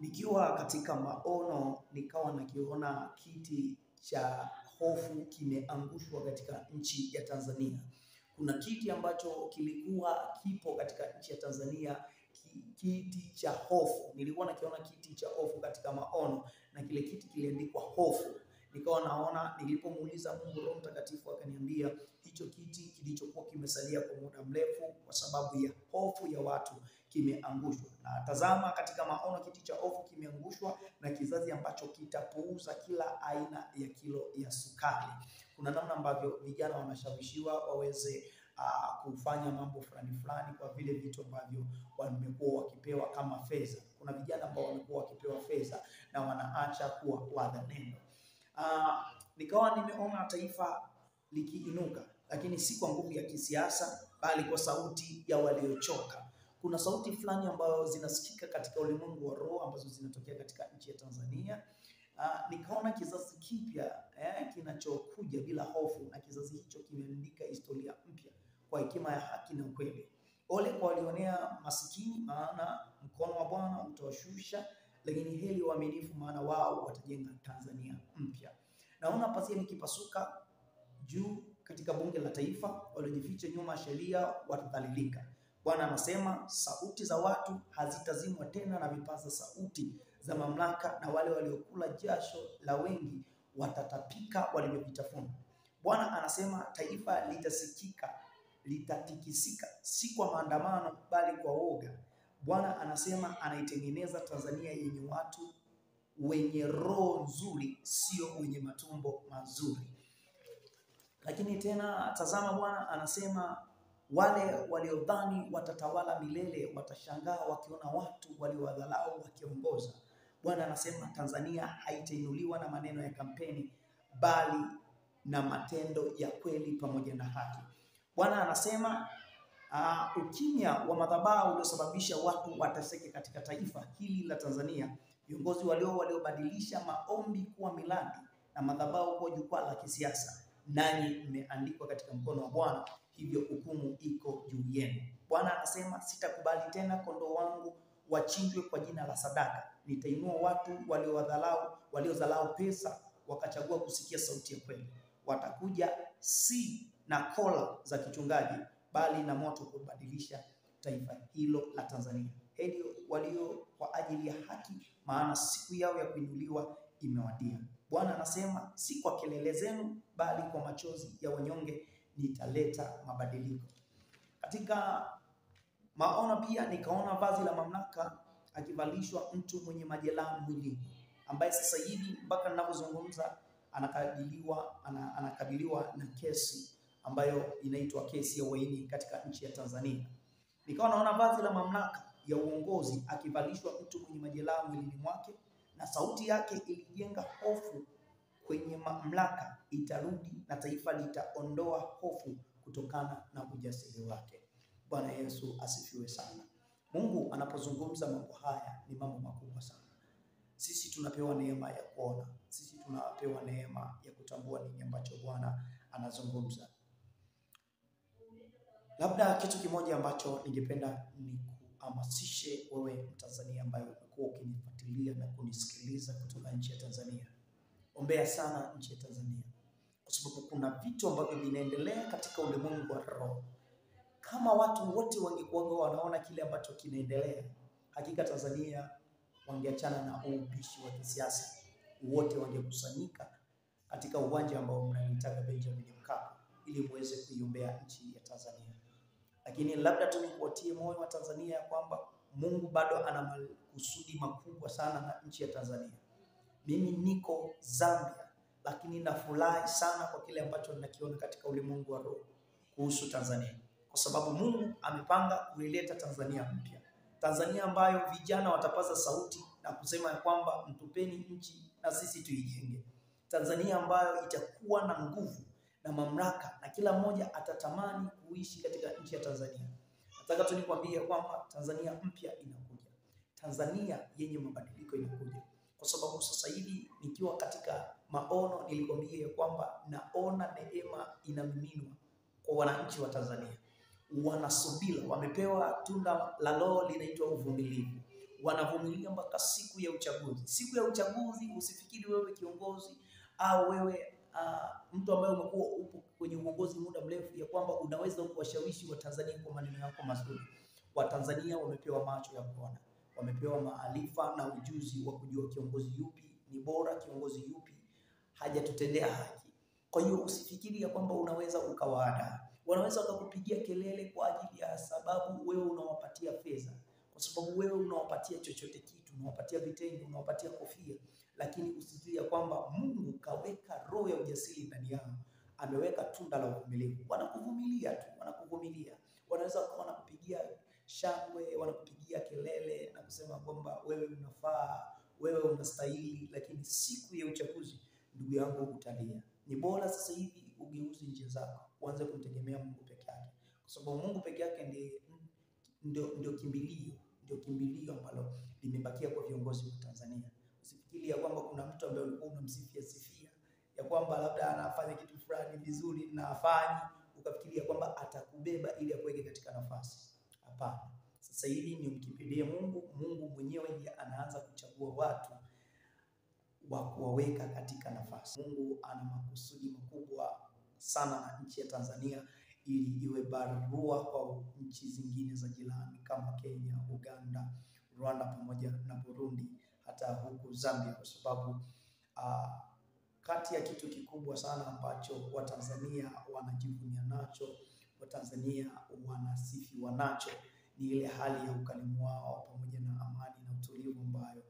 Nikiwa katika maono nikawa nakiona kiti cha hofu kimeangushwa katika nchi ya Tanzania. Kuna kiti ambacho kilikuwa kipo katika nchi ya Tanzania, kiti cha hofu. Nilikuwa nakiona kiti cha hofu katika maono, na kile kiti kiliandikwa hofu. Nikawa naona, nilipomuuliza Mungu, Roho Mtakatifu akaniambia hicho kiti kilichokuwa kimesalia kwa muda mrefu kwa sababu ya hofu ya watu kimeangushwa. Na tazama, katika maono kiti cha hofu kimeangushwa na kizazi ambacho kitapuuza kila aina ya kilo ya sukari. Kuna namna ambavyo vijana wanashawishiwa waweze kufanya mambo fulani kwa vile vitu ambavyo wamekuwa wakipewa kama fedha. Kuna vijana ambao wamekuwa wakipewa fedha na wanaacha kuwa wazalendo. Nikawa nimeona taifa likiinuka, lakini si kwa nguvu ya kisiasa, bali kwa sauti ya waliochoka. Kuna sauti fulani ambazo zinasikika katika ulimwengu wa roho ambazo zinatokea katika nchi ya Tanzania. Nikaona kizazi kipya kinachokuja bila hofu, na kizazi hicho kimeandika historia mpya kwa hekima ya haki na ukweli. Ole kwa walionea masikini, maana mkono wa Bwana utawashusha, lakini heri waaminifu, maana wao watajenga Tanzania mpya. Naona pazia likipasuka juu katika bunge la taifa, waliojificha nyuma ya sheria watadhalilika. Bwana anasema sauti za watu hazitazimwa tena, na vipaza sauti za mamlaka na wale waliokula jasho la wengi watatapika walivyovitafuna. Bwana anasema taifa litatikisika, si kwa maandamano bali kwa woga. Bwana anasema anaitengeneza Tanzania yenye watu wenye roho nzuri, sio wenye matumbo mazuri. Lakini tena tazama, Bwana anasema wale waliodhani watatawala milele watashangaa wakiona watu waliowadharau wakiongoza. Bwana anasema Tanzania haitainuliwa na maneno ya kampeni, bali na matendo ya kweli pamoja na haki. Bwana anasema ukimya wa madhabahu uliosababisha watu wateseke katika taifa hili la Tanzania, viongozi waliobadilisha maombi kuwa miladi na madhabahu kuwa jukwaa la kisiasa, nanyi mmeandikwa katika mkono wa Bwana, hivyo hukumu iko juu yenu. Bwana anasema sitakubali tena kondoo wangu wachinjwe kwa jina la sadaka. Nitainua watu waliodharau pesa wakachagua kusikia sauti ya kweli. Watakuja si na kola za kichungaji, bali na moto kubadilisha taifa hilo la Tanzania. Heri walio kwa ajili ya haki, maana siku yao ya kuinuliwa imewadia. Bwana anasema si kwa kelele zenu, bali kwa machozi ya wanyonge nitaleta mabadiliko. Katika maono pia nikaona vazi la mamlaka akivalishwa mtu mwenye majeraha mwilini, ambaye sasa hivi mpaka ninapozungumza anakabiliwa na kesi ambayo inaitwa kesi ya uhaini katika nchi ya Tanzania. Nikawa naona vazi la mamlaka ya uongozi akivalishwa mtu mwenye majeraha mwilini mwake, na sauti yake ilijenga hofu kwenye mamlaka itarudi, na taifa litaondoa hofu kutokana na ujasiri wake. Bwana Yesu asifiwe sana. Mungu anapozungumza mambo haya ni mambo makubwa sana. Sisi tunapewa neema ya kuona, sisi tunapewa neema ya kutambua nini ambacho Bwana anazungumza. Labda kitu kimoja ambacho ningependa nikuhamasishe wewe Mtanzania ambaye umekuwa ukinifuatilia na kunisikiliza kutoka nchi ya Tanzania. Ombea sana nchi ya Tanzania, kwa sababu kuna vitu ambavyo vinaendelea katika ulimwengu wa roho. Kama watu wote wangekuwa wanaona kile ambacho kinaendelea, hakika Tanzania wangeachana na ubishi wa kisiasa. Wote wangekusanyika katika uwanja ambao mnahitaji Benjamin Mkapa ili muweze kuiombea nchi ya Tanzania. Lakini labda tunikuatie moyo wa Tanzania ya kwamba Mungu bado ana makusudi makubwa sana na nchi ya Tanzania. Mimi niko Zambia, lakini nafurahi sana kwa kile ambacho ninakiona katika ulimwengu wa roho kuhusu Tanzania, kwa sababu Mungu amepanga kuileta Tanzania mpya. Tanzania ambayo vijana watapaza sauti na kusema ya kwamba mtupeni nchi na sisi tuijenge. Tanzania ambayo itakuwa na nguvu na mamlaka, na kila mmoja atatamani kuishi katika nchi ya Tanzania. Nataka tu nikwambie kwamba Tanzania mpya inakuja. Tanzania yenye mabadiliko inakuja. Kwa sababu sasa hivi nikiwa katika maono nilikwambia kwamba naona neema inamiminwa kwa wananchi wa Tanzania. Wanasubiri, wamepewa tunda la Roho linaitwa uvumilivu. wanavumilia mpaka siku ya uchaguzi. Siku ya uchaguzi, usifikiri wewe kiongozi au wewe mtu ambaye umekuwa upo kwenye uongozi muda mrefu ya kwamba unaweza kuwashawishi Watanzania kwa maneno yako mazuri. Watanzania wamepewa macho ya kuona, wamepewa maarifa na ujuzi wa kujua kiongozi yupi ni bora, kiongozi yupi hajatutendea haki. Kwa hiyo usifikiri ya kwamba unaweza ukawaada. Wanaweza wakakupigia kelele kwa ajili ya sababu wewe unawapatia fedha, kwa sababu wewe unawapatia chochote kitu, unawapatia vitenge, unawapatia kofia, lakini usifikirie kwamba Mungu kaweka roho ya ujasiri ndani yao, ameweka tunda la uvumilivu. Wanakuvumilia tu, wanakuvumilia. Wanaweza kuwa wanakupigia shangwe, wanakupigia kelele na kusema kwamba wewe unafaa, wewe unastahili, lakini siku ya uchaguzi, ndugu yangu, utalia. Ni bora sasa hivi ugeuze njia zako, uanze kumtegemea Mungu peke yake, kwa sababu Mungu peke yake ndio kimbilio ambalo limebakia kwa viongozi wa Tanzania. Usifikiri ya kwamba kuna mtu ambaye ulikuwa unamsifia ya kwamba labda anafanya kitu fulani vizuri na afanyi, ukafikiria kwamba atakubeba ili akuweke katika nafasi. Hapana. Sasa hivi ni mkimbilie Mungu. Mungu mwenyewe ndiye anaanza kuchagua watu wa kuwaweka katika nafasi. Mungu ana makusudi makubwa sana na nchi ya Tanzania, ili iwe barua kwa nchi zingine za jirani kama Kenya, Uganda, Rwanda pamoja na Burundi, hata huku Zambia, kwa sababu kati ya kitu kikubwa sana ambacho Watanzania wanajivunia nacho, Watanzania wanasifiwa nacho, ni ile hali ya ukarimu wao pamoja na amani na utulivu ambayo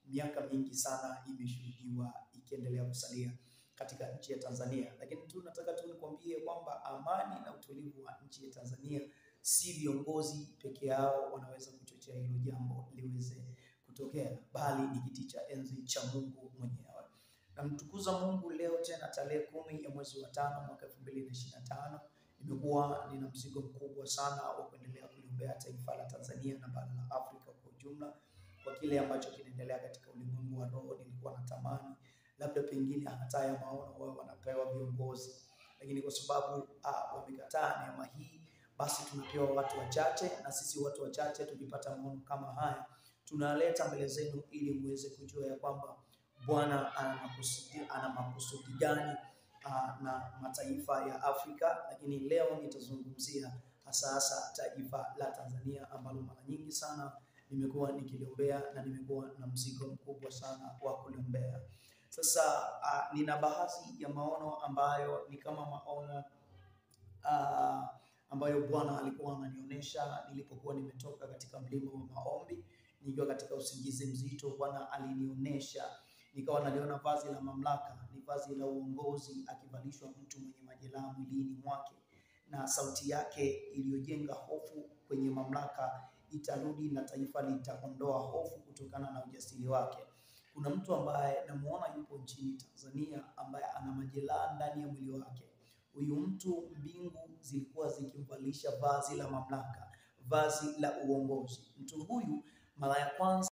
miaka mingi sana imeshuhudiwa ikiendelea kusalia katika nchi ya Tanzania. Lakini tunataka nikwambie kwamba amani na utulivu wa nchi ya Tanzania si viongozi peke yao wanaweza kuchochea hilo jambo liweze kutokea, bali ni kiti cha enzi cha Mungu mwenyewe. Namtukuza Mungu leo tena tarehe 10 ya mwezi wa 5 mwaka 2025. Nimekuwa nina mzigo mkubwa sana wa kuendelea kuliombea taifa la Tanzania na bara la Afrika kwa ujumla, kwa kile ambacho kinaendelea katika ulimwengu wa roho. Nilikuwa natamani labda pengine hata ya maono wao wanapewa viongozi, lakini kwa sababu wamekataa neema hii, basi tunapewa watu wachache, na sisi watu wachache tukipata maono kama haya tunaleta mbele zenu ili muweze kujua ya kwamba Bwana ana makusudi gani na mataifa ya Afrika. Lakini leo nitazungumzia hasa taifa la Tanzania ambalo mara nyingi sana nimekuwa nikiliombea na nimekuwa na mzigo mkubwa sana wa kuliombea. Sasa nina baadhi ya maono ambayo ni kama maono ambayo Bwana alikuwa ananionyesha nilipokuwa nimetoka katika mlima wa maombi, nikiwa katika usingizi mzito. Bwana alinionyesha, nikawa naliona vazi la mamlaka, ni vazi la uongozi, akivalishwa mtu mwenye majeraha mwilini mwake, na sauti yake iliyojenga hofu kwenye mamlaka itarudi na taifa litaondoa hofu kutokana na ujasiri wake. Kuna mtu ambaye namuona yupo nchini Tanzania ambaye ana majeraha ndani ya mwili wake. Huyu mtu mbingu zilikuwa zikimvalisha vazi la mamlaka, vazi la uongozi. Mtu huyu mara ya kwanza